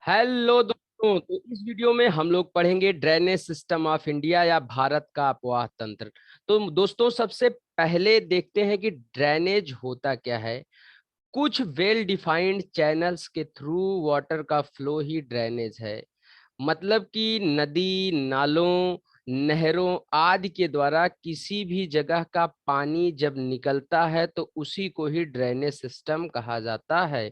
Hello दोस्तों, तो इस वीडियो में हम लोग पढ़ेंगे ड्रेनेज सिस्टम ऑफ इंडिया या भारत का अपवाह तंत्र। तो दोस्तों, सबसे पहले देखते हैं कि ड्रेनेज होता क्या है। कुछ वेल डिफाइंड चैनल्स के थ्रू वाटर का फ्लो ही ड्रेनेज है। मतलब कि नदी, नालों, नहरों आदि के द्वारा किसी भी जगह का पानी जब निकलता है तो उसी को ही ड्रेनेज सिस्टम कहा जाता है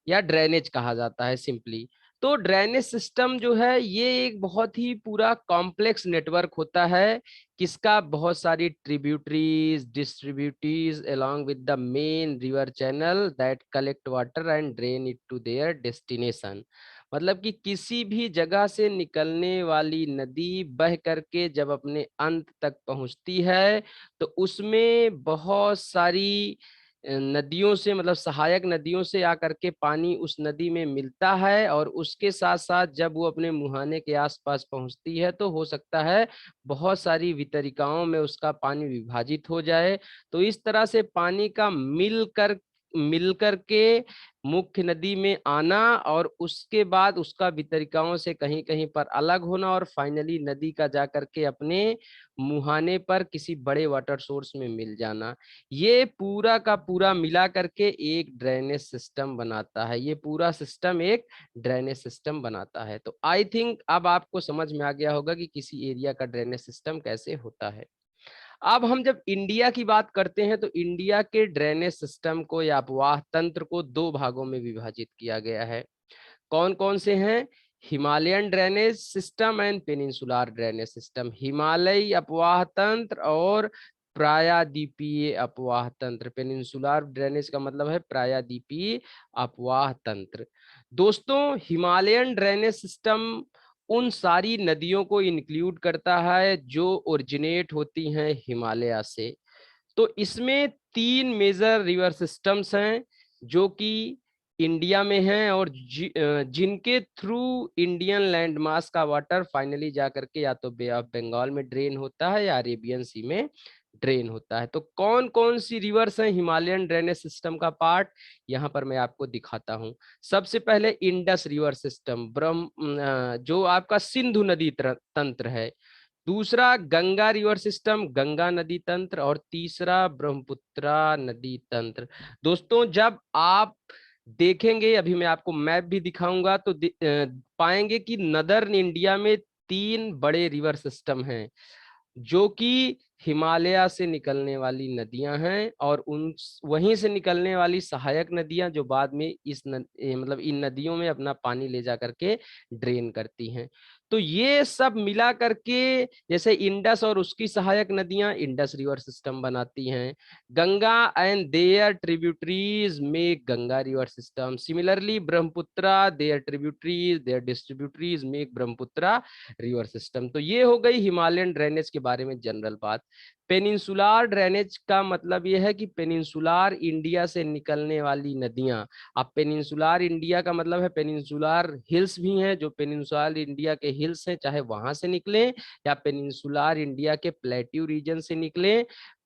या ड्रेनेज कहा जाता है सिंपली। तो ड्रेनेज सिस्टम जो है ये एक बहुत ही पूरा कॉम्प्लेक्स नेटवर्क होता है, किसका बहुत सारी tributaries distributaries along with the main river channel that collect water and drain it to their destination। मतलब कि किसी भी जगह से निकलने वाली नदी बह करके जब अपने अंत तक पहुंचती है तो उसमें बहुत सारी नदियों से, मतलब सहायक नदियों से आकर के पानी उस नदी में मिलता है, और उसके साथ साथ जब वो अपने मुहाने के आसपास पहुंचती है तो हो सकता है बहुत सारी वितरिकाओं में उसका पानी विभाजित हो जाए। तो इस तरह से पानी का मिलकर के मुख्य नदी में आना और उसके बाद उसका वितरिकाओं से कहीं कहीं पर अलग होना और फाइनली नदी का जाकर के अपने मुहाने पर किसी बड़े वाटर सोर्स में मिल जाना, ये पूरा का पूरा मिला करके एक ड्रेनेज सिस्टम बनाता है। ये पूरा सिस्टम एक ड्रेनेज सिस्टम बनाता है। तो आई थिंक अब आपको समझ में आ गया होगा कि किसी एरिया का ड्रेनेज सिस्टम कैसे होता है। अब हम जब इंडिया की बात करते हैं तो इंडिया के ड्रेनेज सिस्टम को या अपवाह तंत्र को दो भागों में विभाजित किया गया है। कौन कौन से हैं? Himalayan drainage system and peninsular drainage system. हिमालयी अपवाह तंत्र और प्रायद्वीपीय अपवाह तंत्र। पेनिनसुलर ड्रेनेज का मतलब है प्रायद्वीपीय अपवाह तंत्र। दोस्तों, हिमालयन ड्रेनेज सिस्टम उन सारी नदियों को इंक्लूड करता है जो ओरिजिनेट होती हैं हिमालय से। तो इसमें तीन मेजर रिवर सिस्टम्स हैं जो कि इंडिया में हैं और जिनके थ्रू इंडियन लैंड मास का वाटर फाइनली जाकर के या तो बे ऑफ बंगाल में ड्रेन होता है या अरेबियन सी में ड्रेन होता है। तो कौन कौन सी रिवर्स हैं हिमालयन ड्रेनेज सिस्टम का पार्ट, यहाँ पर मैं आपको दिखाता हूँ। सबसे पहले इंडस रिवर सिस्टम, जो आपका सिंधु नदी तंत्र है। दूसरा गंगा रिवर सिस्टम, गंगा नदी तंत्र। और तीसरा ब्रह्मपुत्रा नदी तंत्र। दोस्तों, जब आप देखेंगे, अभी मैं आपको मैप भी दिखाऊंगा, तो पाएंगे कि नदर्न इंडिया में तीन बड़े रिवर सिस्टम हैं जो कि हिमालय से निकलने वाली नदियां हैं और उन वहीं से निकलने वाली सहायक नदियां जो बाद में मतलब इन नदियों में अपना पानी ले जा करके ड्रेन करती हैं। तो ये सब मिला करके जैसे इंडस और उसकी सहायक नदियां इंडस रिवर सिस्टम बनाती हैं। Ganga and their tributaries make Ganga river system. Similarly Brahmaputra, their tributaries their distributaries make Brahmaputra river system. तो ये हो गई हिमालयन ड्रेनेज के बारे में जनरल बात। पेनिनसुलार ड्रेनेज का मतलब यह है कि पेनिनसुलार इंडिया से निकलने वाली नदियां। अब पेनिनसुलार इंडिया का मतलब है पेनिनसुलार हिल्स भी हैं, जो पेनिनसुलार इंडिया के हिल्स हैं, चाहे वहां से निकले या पेनिनसुलार इंडिया के प्लेट्यू रीजन से निकले,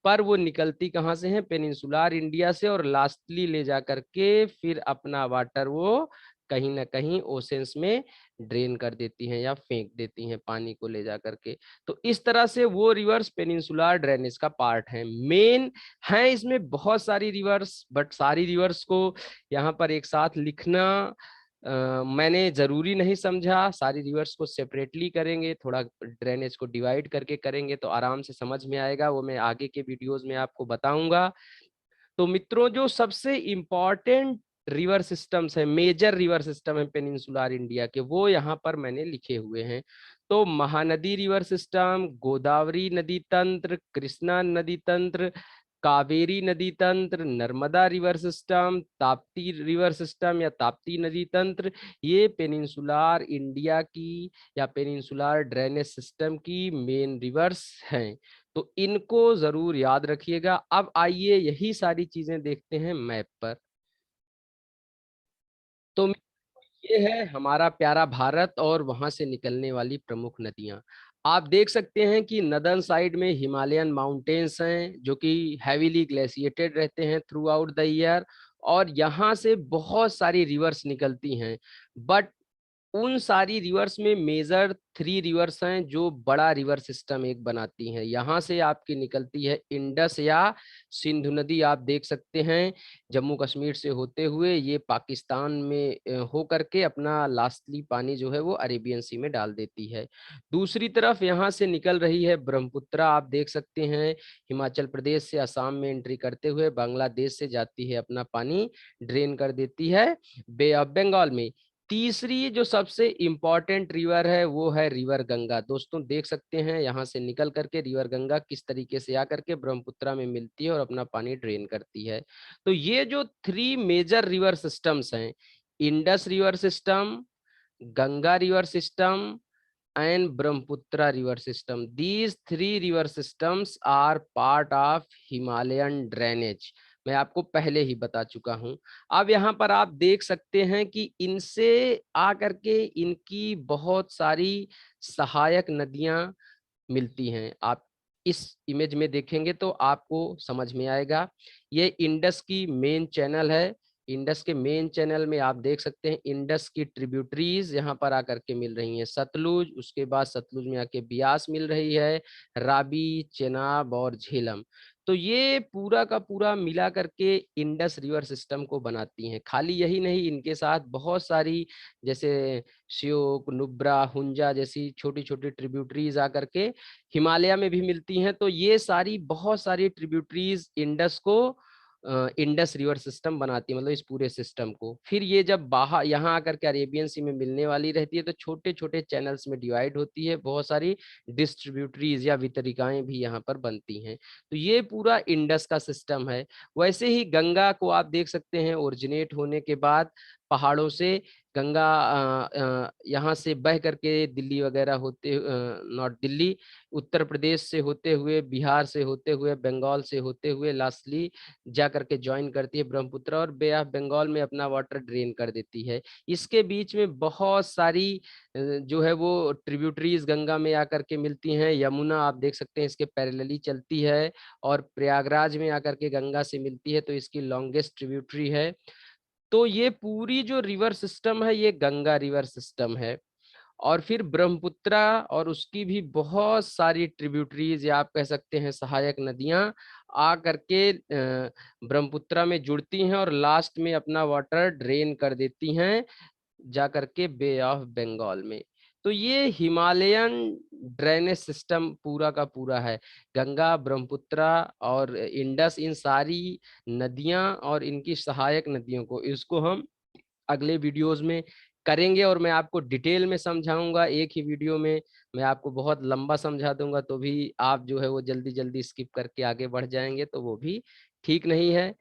पर वो निकलती कहाँ से हैं? पेनिनसुलार इंडिया से, और लास्टली ले जा करके फिर अपना वाटर वो कहीं ना कहीं ओशंस में ड्रेन कर देती हैं या फेंक देती हैं पानी को ले जा करके। तो इस तरह से वो रिवर्स पेनिनसुलर ड्रेनेज का पार्ट है। मेन है इसमें बहुत सारी रिवर्स, बट सारी रिवर्स को यहाँ पर एक साथ लिखना मैंने जरूरी नहीं समझा। सारी रिवर्स को सेपरेटली करेंगे, थोड़ा ड्रेनेज को डिवाइड करके करेंगे तो आराम से समझ में आएगा, वो मैं आगे के वीडियोस में आपको बताऊंगा। तो मित्रों, जो सबसे इम्पोर्टेंट रिवर सिस्टम्स है, मेजर रिवर सिस्टम है पेनिनसुलर इंडिया के, वो यहाँ पर मैंने लिखे हुए हैं। तो महानदी रिवर सिस्टम, गोदावरी नदी तंत्र, कृष्णा नदी तंत्र, कावेरी नदी तंत्र, Narmada river system, Tapti river system या ताप्ती नदी तंत्र, ये पेनिनसुलर इंडिया की या पेनिनसुलर ड्रेनेज सिस्टम की मेन रिवर्स हैं। तो इनको जरूर याद रखिएगा। अब आइए यही सारी चीजें देखते हैं मैप पर। तो ये है हमारा प्यारा भारत और वहां से निकलने वाली प्रमुख नदियां। आप देख सकते हैं कि नदर्न साइड में हिमालयन माउंटेन्स हैं जो कि हैवीली ग्लेशिएटेड रहते हैं थ्रू आउट द ईयर, और यहाँ से बहुत सारी रिवर्स निकलती हैं। बट उन सारी रिवर्स में मेजर 3 रिवर्स हैं जो बड़ा रिवर सिस्टम एक बनाती हैं। यहाँ से आपकी निकलती है इंडस या सिंधु नदी, आप देख सकते हैं जम्मू कश्मीर से होते हुए ये पाकिस्तान में हो करके अपना लास्टली पानी जो है वो अरेबियन सी में डाल देती है। दूसरी तरफ यहाँ से निकल रही है ब्रह्मपुत्रा, आप देख सकते हैं हिमाचल प्रदेश से असम में एंट्री करते हुए बांग्लादेश से जाती है, अपना पानी ड्रेन कर देती है बे ऑफ बंगाल में। तीसरी जो सबसे इंपॉर्टेंट रिवर है वो है रिवर गंगा। दोस्तों देख सकते हैं यहाँ से निकल करके रिवर गंगा किस तरीके से आकर के ब्रह्मपुत्रा में मिलती है और अपना पानी ड्रेन करती है। तो ये जो 3 मेजर रिवर सिस्टम्स हैं, Indus river system, Ganga river system and Brahmaputra river system. These 3 river systems are part of Himalayan drainage. मैं आपको पहले ही बता चुका हूं। अब यहाँ पर आप देख सकते हैं कि इनसे आकर के इनकी बहुत सारी सहायक नदियां मिलती हैं। आप इस इमेज में देखेंगे तो आपको समझ में आएगा। ये इंडस की मेन चैनल है। इंडस के मेन चैनल में आप देख सकते हैं इंडस की ट्रिब्यूटरीज यहाँ पर आकर के मिल रही हैं। सतलुज, उसके बाद सतलुज में आके बियास मिल रही है, राबी, चेनाब और झेलम। तो ये पूरा का पूरा मिला करके इंडस रिवर सिस्टम को बनाती हैं। खाली यही नहीं, इनके साथ बहुत सारी जैसे श्योक, नुब्रा, हुंजा जैसी छोटी छोटी ट्रिब्यूटरीज आकर के हिमालय में भी मिलती हैं। तो ये सारी बहुत सारी ट्रिब्यूटरीज इंडस को इंडस रिवर सिस्टम बनाती है, मतलब इस पूरे सिस्टम को। फिर ये जब बाहर यहाँ आकर के अरेबियन सी में मिलने वाली रहती है तो छोटे छोटे चैनल्स में डिवाइड होती है, बहुत सारी डिस्ट्रीब्यूटरीज या वितरिकाएं भी यहाँ पर बनती हैं। तो ये पूरा इंडस का सिस्टम है। वैसे ही गंगा को आप देख सकते हैं ओरिजिनेट होने के बाद पहाड़ों से गंगा यहाँ से बह करके दिल्ली वगैरह होते, नॉट दिल्ली, उत्तर प्रदेश से होते हुए, बिहार से होते हुए, बंगाल से होते हुए लास्टली जा करके ज्वाइन करती है ब्रह्मपुत्र और बे ऑफ बंगाल में अपना वाटर ड्रेन कर देती है। इसके बीच में बहुत सारी जो है वो ट्रिब्यूटरीज गंगा में आकर के मिलती हैं। यमुना आप देख सकते हैं इसके पैरेलली चलती है और प्रयागराज में आकर के गंगा से मिलती है, तो इसकी लॉन्गेस्ट ट्रिब्यूटरी है। तो ये पूरी जो रिवर सिस्टम है ये गंगा रिवर सिस्टम है। और फिर ब्रह्मपुत्रा और उसकी भी बहुत सारी ट्रिब्यूटरीज या आप कह सकते हैं सहायक नदियां आ करके ब्रह्मपुत्रा में जुड़ती हैं और लास्ट में अपना वाटर ड्रेन कर देती हैं जा करके बे ऑफ बंगाल में। तो ये हिमालयन ड्रेनेज सिस्टम पूरा का पूरा है। गंगा, ब्रह्मपुत्रा और इंडस, इन सारी नदियां और इनकी सहायक नदियों को, इसको हम अगले वीडियोस में करेंगे और मैं आपको डिटेल में समझाऊंगा। एक ही वीडियो में मैं आपको बहुत लंबा समझा दूंगा तो भी आप जो है वो जल्दी जल्दी स्किप करके आगे बढ़ जाएंगे, तो वो भी ठीक नहीं है।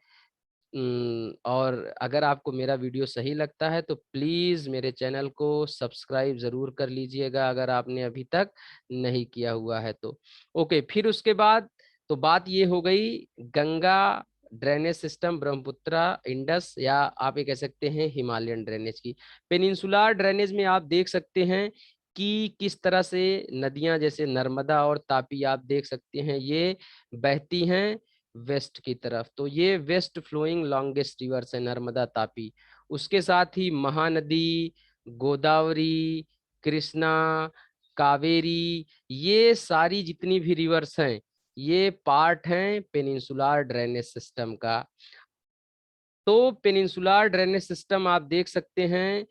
और अगर आपको मेरा वीडियो सही लगता है तो प्लीज़ मेरे चैनल को सब्सक्राइब ज़रूर कर लीजिएगा अगर आपने अभी तक नहीं किया हुआ है तो। ओके, फिर उसके बाद तो बात ये हो गई Ganga drainage system, Brahmaputra, Indus या आप ये कह सकते हैं हिमालयन ड्रेनेज की। पेनिनसुलर ड्रेनेज में आप देख सकते हैं कि किस तरह से नदियां जैसे नर्मदा और तापी आप देख सकते हैं ये बहती हैं वेस्ट की तरफ। तो ये वेस्ट फ्लोइंग लॉन्गेस्ट रिवर्स है नर्मदा, तापी। उसके साथ ही महानदी, गोदावरी, कृष्णा, कावेरी, ये सारी जितनी भी रिवर्स हैं ये पार्ट हैं पेनिनसुलर ड्रेनेज सिस्टम का। तो पेनिनसुलर ड्रेनेज सिस्टम आप देख सकते हैं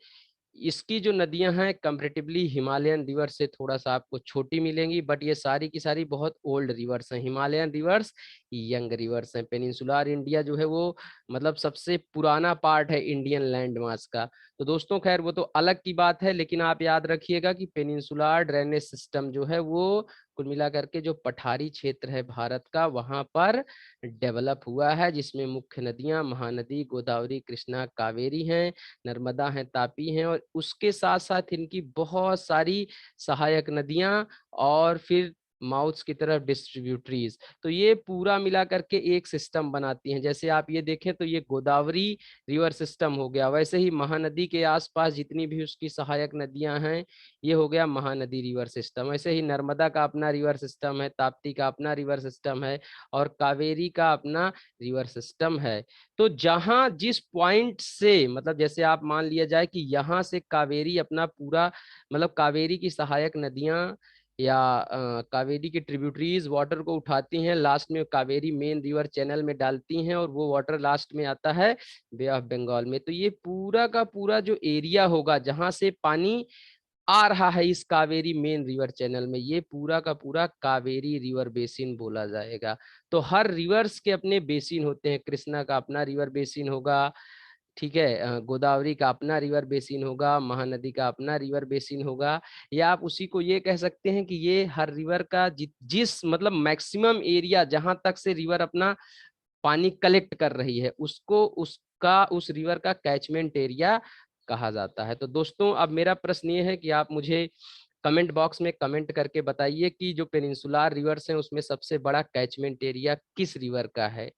इसकी जो नदियां हैं कंपैरेटिवली हिमालयन रिवर से थोड़ा सा आपको छोटी मिलेंगी, बट ये सारी की सारी बहुत ओल्ड रिवर्स हैं। हिमालयन रिवर्स यंग रिवर्स हैं। पेनिनसुलर इंडिया जो है वो मतलब सबसे पुराना पार्ट है इंडियन लैंड मास का। तो दोस्तों खैर वो तो अलग की बात है, लेकिन आप याद रखिएगा कि पेनिनसुलर ड्रेनेज सिस्टम जो है वो कुल मिलाकर के जो पठारी क्षेत्र है भारत का वहां पर डेवलप हुआ है, जिसमें मुख्य नदियां महानदी, गोदावरी, कृष्णा, कावेरी हैं, नर्मदा हैं, तापी हैं और उसके साथ साथ इनकी बहुत सारी सहायक नदियां और फिर माउथ्स की तरफ डिस्ट्रीब्यूटरीज। तो ये पूरा मिला करके एक सिस्टम बनाती हैं। जैसे आप ये देखें तो ये गोदावरी रिवर सिस्टम हो गया, वैसे ही महानदी के आसपास जितनी भी उसकी सहायक नदियां हैं ये हो गया महानदी रिवर सिस्टम। ऐसे ही नर्मदा का अपना रिवर सिस्टम है, ताप्ती का अपना रिवर सिस्टम है और कावेरी का अपना रिवर सिस्टम है। तो जहां जिस पॉइंट से, मतलब जैसे आप मान लिया जाए कि यहाँ से कावेरी अपना पूरा, मतलब कावेरी की सहायक नदियां या कावेरी की ट्रिब्यूटरीज वाटर को उठाती हैं, लास्ट में कावेरी मेन रिवर चैनल में डालती हैं और वो वाटर लास्ट में आता है बे ऑफ बंगाल में। तो ये पूरा का पूरा जो एरिया होगा जहां से पानी आ रहा है इस कावेरी मेन रिवर चैनल में, ये पूरा का पूरा कावेरी रिवर बेसिन बोला जाएगा। तो हर रिवर्स के अपने बेसिन होते हैं। कृष्णा का अपना रिवर बेसिन होगा, ठीक है, गोदावरी का अपना रिवर बेसिन होगा, महानदी का अपना रिवर बेसिन होगा। या आप उसी को ये कह सकते हैं कि ये हर रिवर का जिस मतलब मैक्सिमम एरिया जहां तक से रिवर अपना पानी कलेक्ट कर रही है उसको उसका उस रिवर का कैचमेंट एरिया कहा जाता है। तो दोस्तों अब मेरा प्रश्न ये है कि आप मुझे कमेंट बॉक्स में कमेंट करके बताइए कि जो पेनिनसुलर रिवर्स हैं उसमें सबसे बड़ा कैचमेंट एरिया किस रिवर का है।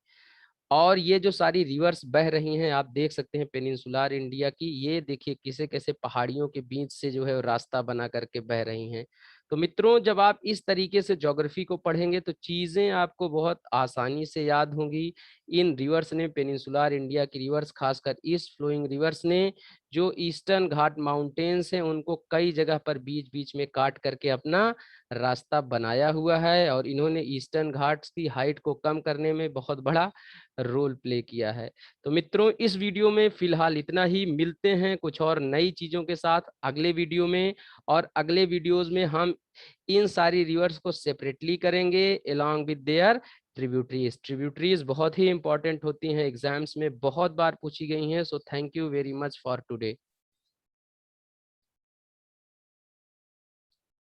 और ये जो सारी रिवर्स बह रही हैं आप देख सकते हैं पेनिनसुलर इंडिया की, ये देखिए किसे कैसे पहाड़ियों के बीच से जो है वो रास्ता बना करके बह रही हैं। तो मित्रों जब आप इस तरीके से ज्योग्राफी को पढ़ेंगे तो चीजें आपको बहुत आसानी से याद होंगी। इन रिवर्स ने, पेनिनसुलर इंडिया की रिवर्स खासकर ईस्ट फ्लोइंग रिवर्स ने जो ईस्टर्न घाट माउंटेन्स हैं उनको कई जगह पर बीच बीच में काट करके अपना रास्ता बनाया हुआ है और इन्होंने ईस्टर्न घाट्स की हाइट को कम करने में बहुत बड़ा रोल प्ले किया है। तो मित्रों इस वीडियो में फिलहाल इतना ही, मिलते हैं कुछ और नई चीजों के साथ अगले वीडियो में। और अगले वीडियोस में हम इन सारी रिवर्स को सेपरेटली करेंगे along with their tributaries. Tributaries बहुत ही इंपॉर्टेंट होती हैं, एग्जाम्स में बहुत बार पूछी गई हैं। So thank you very much for today.